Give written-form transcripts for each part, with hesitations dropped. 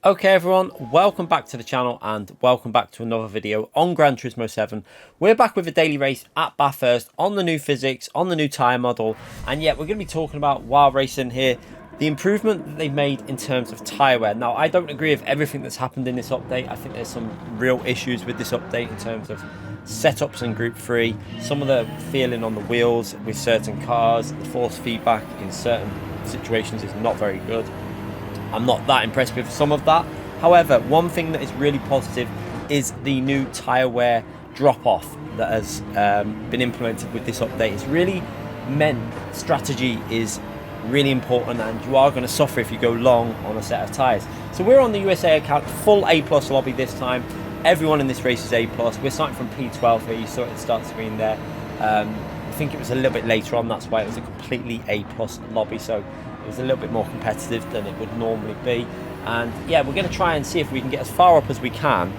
Okay everyone, welcome back to the channel and welcome back to another video on Gran Turismo 7. We're back with a daily race at Bathurst on the new physics, on the new tyre model, and yet we're going to be talking about while racing here, the improvement that they've made in terms of tyre wear. Now I don't agree with everything that's happened in this update. I think there's some real issues with this update in terms of setups in Group 3, some of the feeling on the wheels with certain cars, the force feedback in certain situations is not very good. I'm not that impressed with some of that. However, one thing that is really positive is the new tyre wear drop-off that has been implemented with this update. It's really meant strategy is really important, and you are going to suffer if you go long on a set of tyres. So we're on the USA account, full A+ lobby this time. Everyone in this race is A+. We're starting from P12 here. You saw it at the start screen there. I think it was a little bit later on, that's why it was a completely A+ lobby. So it was a little bit more competitive than it would normally be, and yeah, we're going to try and see if we can get as far up as we can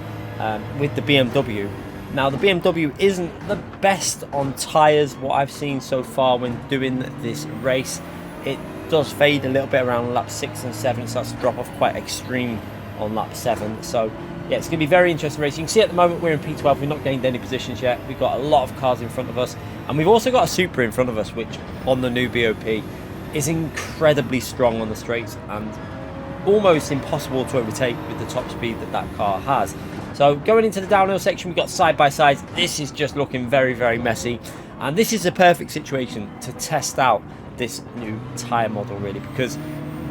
with the BMW. Now the BMW isn't the best on tyres, what I've seen so far when doing this race. It does fade a little bit around lap 6 and 7, it starts to drop off quite extreme on lap 7, so yeah, it's going to be very interesting race. You can see at the moment we're in P12, we've not gained any positions yet, we've got a lot of cars in front of us, and we've also got a Supra in front of us, which on the new BOP is incredibly strong on the straights and almost impossible to overtake with the top speed that that car has. So going into the downhill section, we've got side-by-sides. This is just looking very, very messy, and this is a perfect situation to test out this new tyre model really, because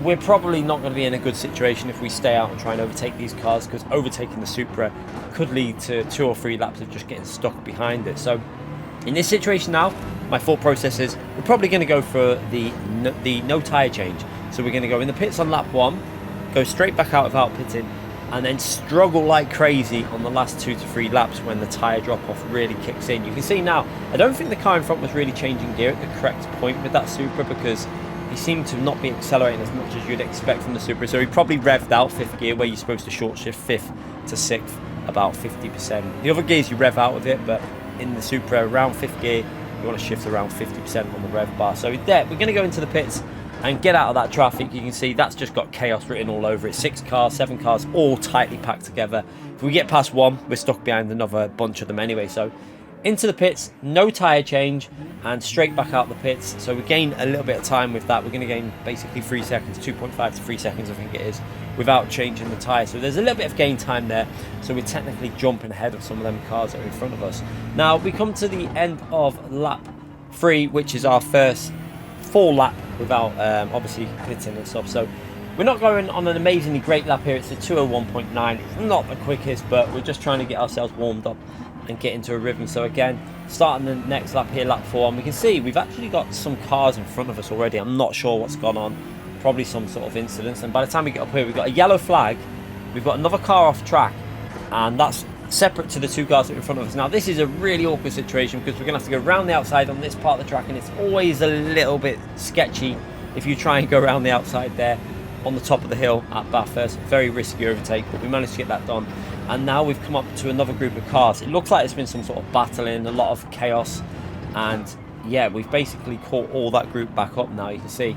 we're probably not going to be in a good situation if we stay out and try and overtake these cars, because overtaking the Supra could lead to 2 or 3 laps of just getting stuck behind it. So in this situation now, my thought process is we're probably going to go for the no tyre change. So we're going to go in the pits on lap 1, go straight back out without pitting, and then struggle like crazy on the last 2 to 3 laps when the tyre drop-off really kicks in. You can see now, I don't think the car in front was really changing gear at the correct point with that Supra, because he seemed to not be accelerating as much as you'd expect from the Supra. So he probably revved out 5th gear, where you're supposed to short shift 5th to 6th about 50%. The other gears you rev out with it, but in the Supra around 5th gear, you want to shift around 50% on the rev bar. So there, we're going to go into the pits and get out of that traffic. You can see that's just got chaos written all over it. 6 cars, 7 cars, all tightly packed together. If we get past one, we're stuck behind another bunch of them anyway. So into the pits, no tyre change, and straight back out the pits. So we gain a little bit of time with that. We're going to gain basically 3 seconds, 2.5 to 3 seconds I think it is, without changing the tyre. So there's a little bit of gain time there. So we're technically jumping ahead of some of them cars that are in front of us. Now we come to the end of lap 3, which is our first full lap without obviously pitting and stuff. So we're not going on an amazingly great lap here. It's a 201.9. It's not the quickest, but we're just trying to get ourselves warmed up and get into a rhythm. So again, starting the next lap here, lap 4, and we can see we've actually got some cars in front of us already. I'm not sure what's gone on, probably some sort of incident, and by the time we get up here, we've got a yellow flag, we've got another car off track, and that's separate to the 2 cars that are in front of us. Now this is a really awkward situation, because we're going to have to go around the outside on this part of the track, and it's always a little bit sketchy if you try and go around the outside there on the top of the hill at Bathurst. Very risky overtake, but we managed to get that done. And now we've come up to another group of cars. It looks like it's been some sort of battling, a lot of chaos, and yeah, we've basically caught all that group back up now. You can see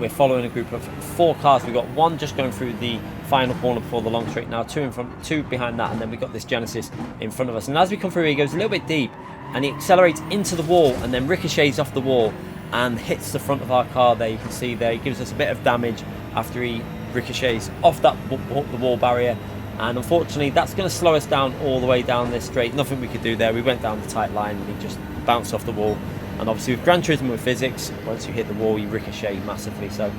we're following a group of 4 cars. We've got 1 just going through the final corner before the long straight now, 2 in front, 2 behind that, and then we've got this Genesis in front of us. And as we come through, he goes a little bit deep, and he accelerates into the wall and then ricochets off the wall and hits the front of our car there. You can see there, he gives us a bit of damage after he ricochets off that the wall barrier. And unfortunately, that's going to slow us down all the way down this straight. Nothing we could do there. We went down the tight line and he just bounced off the wall. And obviously with Gran Turismo with physics, once you hit the wall, you ricochet massively. So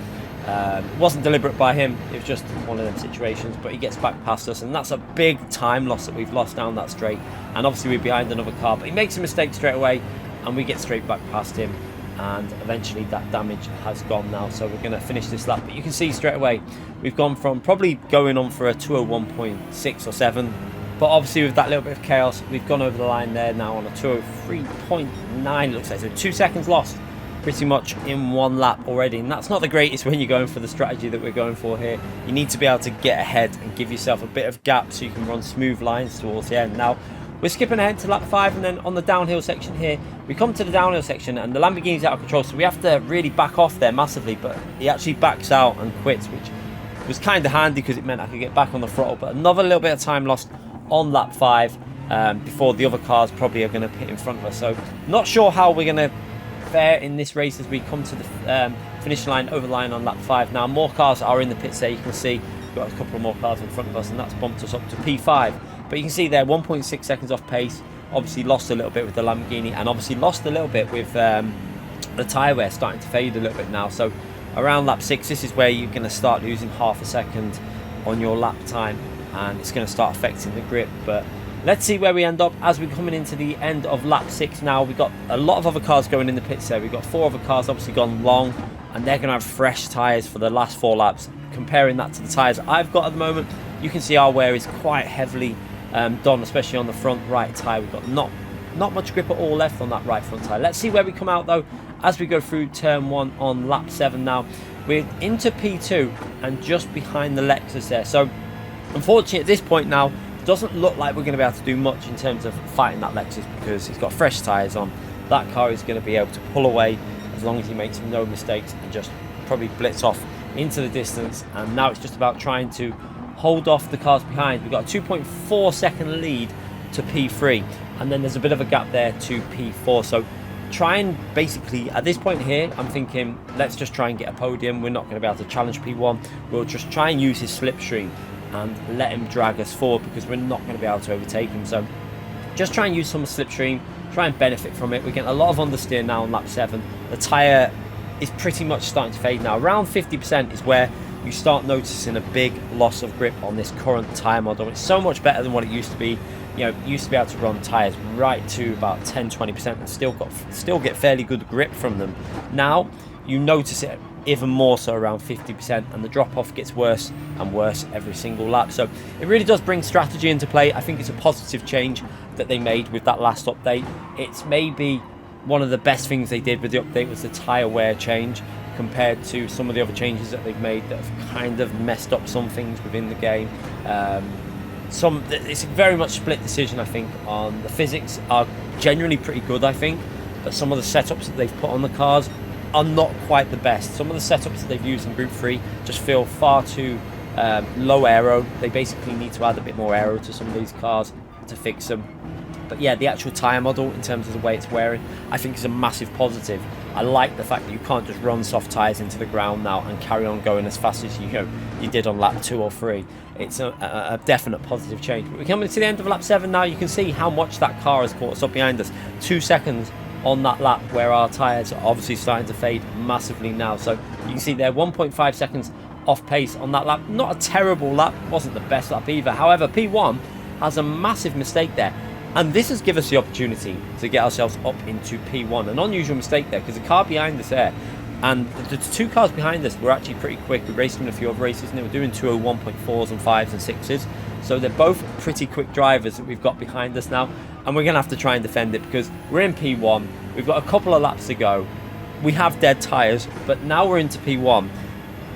it wasn't deliberate by him. It was just one of them situations. But he gets back past us, and that's a big time loss that we've lost down that straight. And obviously we're behind another car, but he makes a mistake straight away, and we get straight back past him. And eventually that damage has gone now, so we're going to finish this lap. But you can see straight away we've gone from probably going on for a 201.6 or 7, but obviously with that little bit of chaos, we've gone over the line there now on a 203.9. It looks like, so 2 seconds lost pretty much in 1 lap already, and that's not the greatest when you're going for the strategy that we're going for here. You need to be able to get ahead and give yourself a bit of gap so you can run smooth lines towards the end. Now we're skipping ahead to lap 5, and then on the downhill section here, we come to the downhill section and the Lamborghini's out of control, so we have to really back off there massively, but he actually backs out and quits, which was kind of handy because it meant I could get back on the throttle. But another little bit of time lost on lap 5 before the other cars probably are going to pit in front of us. So not sure how we're going to fare in this race as we come to the finish line, over the line on lap 5. Now more cars are in the pits there. You can see we've got a couple of more cars in front of us, and that's bumped us up to P5. But you can see there 1.6 seconds off pace. Obviously lost a little bit with the Lamborghini, and obviously lost a little bit with the tyre wear starting to fade a little bit now. So around lap 6, this is where you're going to start losing half a second on your lap time, and it's going to start affecting the grip. But let's see where we end up as we're coming into the end of lap 6 now. We've got a lot of other cars going in the pits there. We've got 4 other cars obviously gone long, and they're going to have fresh tyres for the last 4 laps. Comparing that to the tyres I've got at the moment, you can see our wear is quite heavily done, especially on the front right tyre. We've got not much grip at all left on that right front tyre. Let's see where we come out though as we go through turn 1 on lap 7 now. We're into P2 and just behind the Lexus there. So unfortunately at this point now, it doesn't look like we're going to be able to do much in terms of fighting that Lexus, because he's got fresh tyres on. That car is going to be able to pull away as long as he makes no mistakes and just probably blitz off into the distance. And now it's just about trying to hold off the cars behind. We've got a 2.4 second lead to P3, and then there's a bit of a gap there to P4. So try and basically at this point here, I'm thinking let's just try and get a podium. We're not going to be able to challenge P1. We'll just try and use his slipstream and let him drag us forward, because we're not going to be able to overtake him. So just try and use some slipstream, try and benefit from it. We're getting a lot of understeer now on lap 7. The tyre is pretty much starting to fade now. Around 50% is where you start noticing a big loss of grip on this current tyre model. It's so much better than what it used to be. You know, you used to be able to run tyres right to about 10-20% and still get fairly good grip from them. Now you notice it even more so around 50%, and the drop off gets worse and worse every single lap. So it really does bring strategy into play. I think it's a positive change that they made with that last update. It's maybe one of the best things they did with the update was the tyre wear change, compared to some of the other changes that they've made that have kind of messed up some things within the game. It's a very much split decision, I think. On the physics are generally pretty good, I think, but some of the setups that they've put on the cars are not quite the best. Some of the setups that they've used in Group 3 just feel far too low aero. They basically need to add a bit more aero to some of these cars to fix them. But yeah, the actual tyre model in terms of the way it's wearing, I think is a massive positive. I like the fact that you can't just run soft tyres into the ground now and carry on going as fast as you did on lap 2 or 3. It's a definite positive change. But we're coming to the end of lap 7 now. You can see how much that car has caught us up behind us. 2 seconds on that lap, where our tyres are obviously starting to fade massively now. So you can see there 1.5 seconds off pace on that lap. Not a terrible lap, wasn't the best lap either. However, P1 has a massive mistake there, and this has given us the opportunity to get ourselves up into P1. An unusual mistake there, because the car behind us there and the 2 cars behind us were actually pretty quick. We raced in a few other races and they were doing 201.4s and 5s and 6s. So they're both pretty quick drivers that we've got behind us now, and we're going to have to try and defend it because we're in P1. We've got a couple of laps to go. We have dead tyres, but now we're into P1.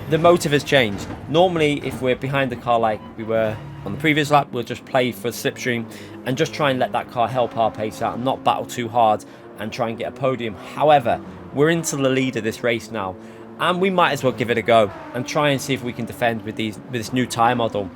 The motive has changed. Normally, if we're behind the car like we were on the previous lap, we'll just play for slipstream and just try and let that car help our pace out and not battle too hard and try and get a podium. However, we're into the lead of this race now, and we might as well give it a go and try and see if we can defend with this new tyre model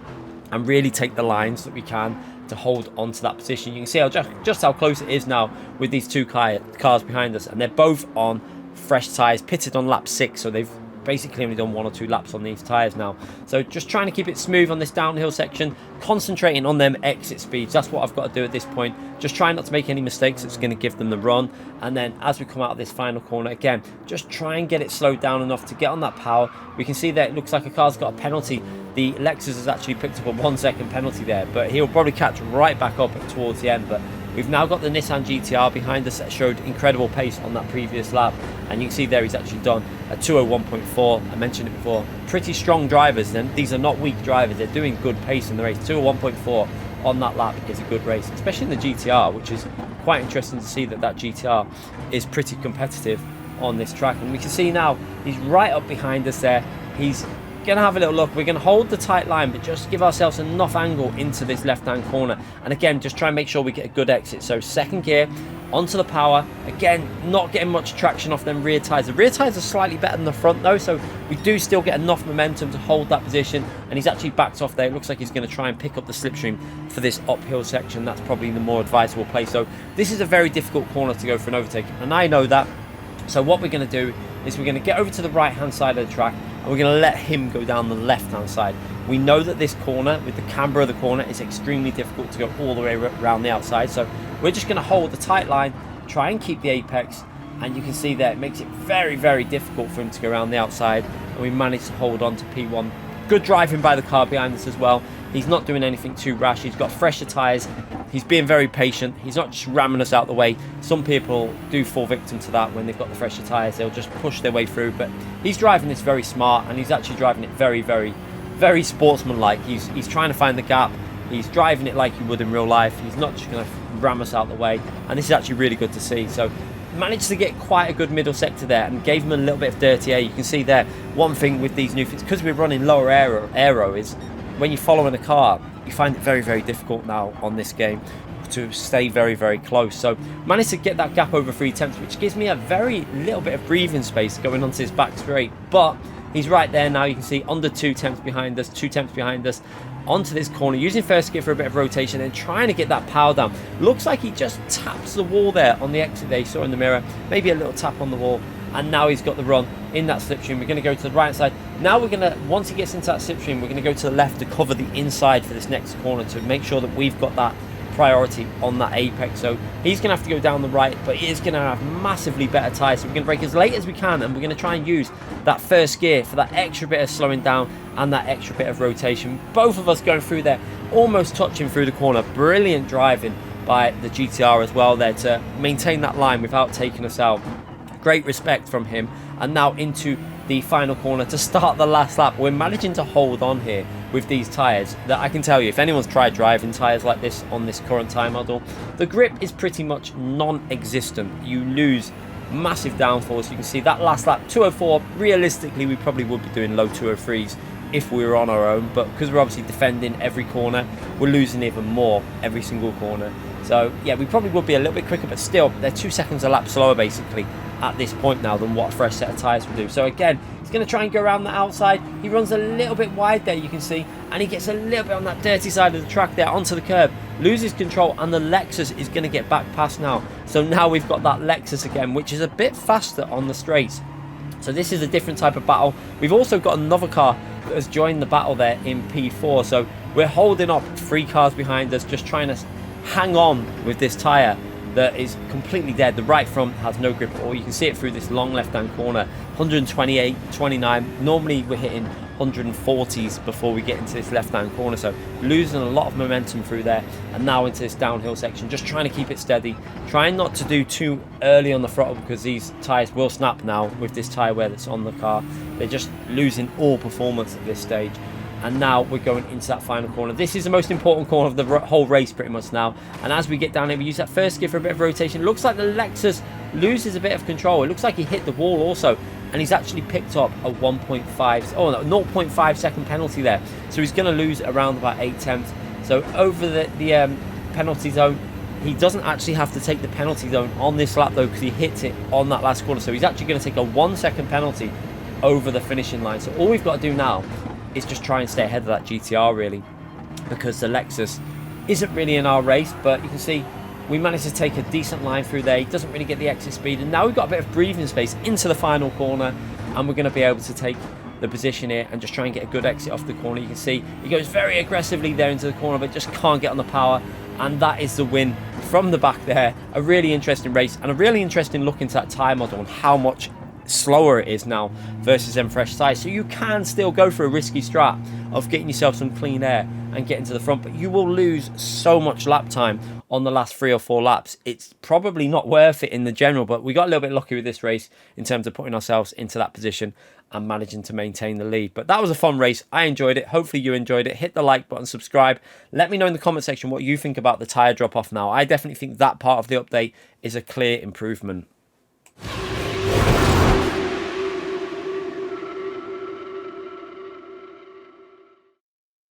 and really take the lines that we can to hold on to that position. You can see just how close it is now with these 2 cars behind us, and they're both on fresh tyres, pitted on lap 6, so they've basically only done 1 or 2 laps on these tyres now. So just trying to keep it smooth on this downhill section, concentrating on them exit speeds. That's what I've got to do at this point. Just try not to make any mistakes that's going to give them the run. And then as we come out of this final corner, again, just try and get it slowed down enough to get on that power. We can see that it looks like a car's got a penalty. The Lexus has actually picked up a 1 second penalty there, but he'll probably catch right back up towards the end. But we've now got the Nissan GTR behind us that showed incredible pace on that previous lap, and you can see there he's actually done a 201.4. I mentioned it before. Pretty strong drivers, and these are not weak drivers. They're doing good pace in the race. 201.4 on that lap is a good race, especially in the GTR, which is quite interesting to see that GTR is pretty competitive on this track. And we can see now he's right up behind us there. He's going to have a little look. We're going to hold the tight line, but just give ourselves enough angle into this left-hand corner. And again, just try and make sure we get a good exit. So second gear, onto the power. Again, not getting much traction off them rear tyres. The rear tyres are slightly better than the front though, so we do still get enough momentum to hold that position. And he's actually backed off there. It looks like he's going to try and pick up the slipstream for this uphill section. That's probably the more advisable play. So this is a very difficult corner to go for an overtake, and I know that. So what we're going to do is we're going to get over to the right hand side of the track, and we're going to let him go down the left hand side. We know that this corner, with the camber of the corner, is extremely difficult to go all the way around the outside. So we're just going to hold the tight line, try and keep the apex, and you can see there it makes it very, very difficult for him to go around the outside, and we managed to hold on to P1. Good driving by the car behind us as well. He's not doing anything too rash. He's got fresher tyres. He's being very patient. He's not just ramming us out the way. Some people do fall victim to that when they've got the fresher tyres. They'll just push their way through. But he's driving this very smart, and he's actually driving it very, very, very sportsmanlike. He's trying to find the gap. He's driving it like he would in real life. He's not just going to ram us out the way. And this is actually really good to see. So managed to get quite a good middle sector there and gave him a little bit of dirty air. You can see there, one thing with these new fits, because we're running lower aero, is when you're following a car, you find it very, very difficult now on this game to stay very, very close. So managed to get that gap over 3 tenths, which gives me a very little bit of breathing space going onto his back straight. But he's right there now. You can see under 2 tenths behind us, 2 tenths behind us, onto this corner, using first gear for a bit of rotation and trying to get that power down. Looks like he just taps the wall there on the exit there. You saw in the mirror, maybe a little tap on the wall, and now he's got the run in that slipstream. We're going to go to the right side. Now we're going to, once he gets into that slipstream, we're going to go to the left to cover the inside for this next corner to make sure that we've got that priority on that apex. So he's going to have to go down the right, but he is going to have massively better tyres. So we're going to brake as late as we can, and we're going to try and use that first gear for that extra bit of slowing down and that extra bit of rotation. Both of us going through there, almost touching through the corner. Brilliant driving by the GTR as well there to maintain that line without taking us out. Great respect from him. And now into the final corner to start the last lap. We're managing to hold on here with these tyres that I can tell you, if anyone's tried driving tyres like this on this current time model, the grip is pretty much non-existent. You lose massive downforce. You can see that last lap, 204. Realistically, we probably would be doing low 203s if we were on our own, but because we're obviously defending every corner, we're losing even more every single corner. So yeah, we probably would be a little bit quicker, but still, they're 2 seconds a lap slower basically at this point now than what a fresh set of tyres would do. So again, he's going to try and go around the outside. He runs a little bit wide there, you can see, and he gets a little bit on that dirty side of the track there onto the curb, loses control, and the Lexus is going to get back past now. So now we've got that Lexus again, which is a bit faster on the straights. So this is a different type of battle. We've also got another car that has joined the battle there in P4. So we're holding up 3 cars behind us, just trying to hang on with this tyre that is completely dead. The right front has no grip at all. You can see it through this long left-hand corner. 128, 29. Normally we're hitting 140s before we get into this left-hand corner. So losing a lot of momentum through there. And now into this downhill section. Just trying to keep it steady. Trying not to do too early on the throttle because these tyres will snap now with this tyre wear that's on the car. They're just losing all performance at this stage. And now we're going into that final corner. This is the most important corner of the whole race pretty much now. And as we get down here, we use that first gear for a bit of rotation. It looks like the Lexus loses a bit of control. It looks like he hit the wall also. And he's actually picked up a 0.5 second penalty there. So he's going to lose around about 8 tenths. So over the penalty zone, he doesn't actually have to take the penalty zone on this lap though, because he hits it on that last corner. So he's actually going to take a 1 second penalty over the finishing line. So all we've got to do now is just try and stay ahead of that GTR really, because the Lexus isn't really in our race. But you can see we managed to take a decent line through there. He doesn't really get the exit speed, and now we've got a bit of breathing space into the final corner, and we're going to be able to take the position here and just try and get a good exit off the corner. You can see he goes very aggressively there into the corner, but just can't get on the power, and that is the win from the back there. A really interesting race, and a really interesting look into that tyre model and how much slower it is now versus them fresh tyres. So you can still go for a risky strat of getting yourself some clean air and getting to the front, but you will lose so much lap time on the last 3 or 4 laps. It's probably not worth it in the general, but we got a little bit lucky with this race in terms of putting ourselves into that position and managing to maintain the lead. But that was a fun race. I enjoyed it. Hopefully you enjoyed it. Hit the like button, subscribe. Let me know in the comment section what you think about the tyre drop off now. I definitely think that part of the update is a clear improvement.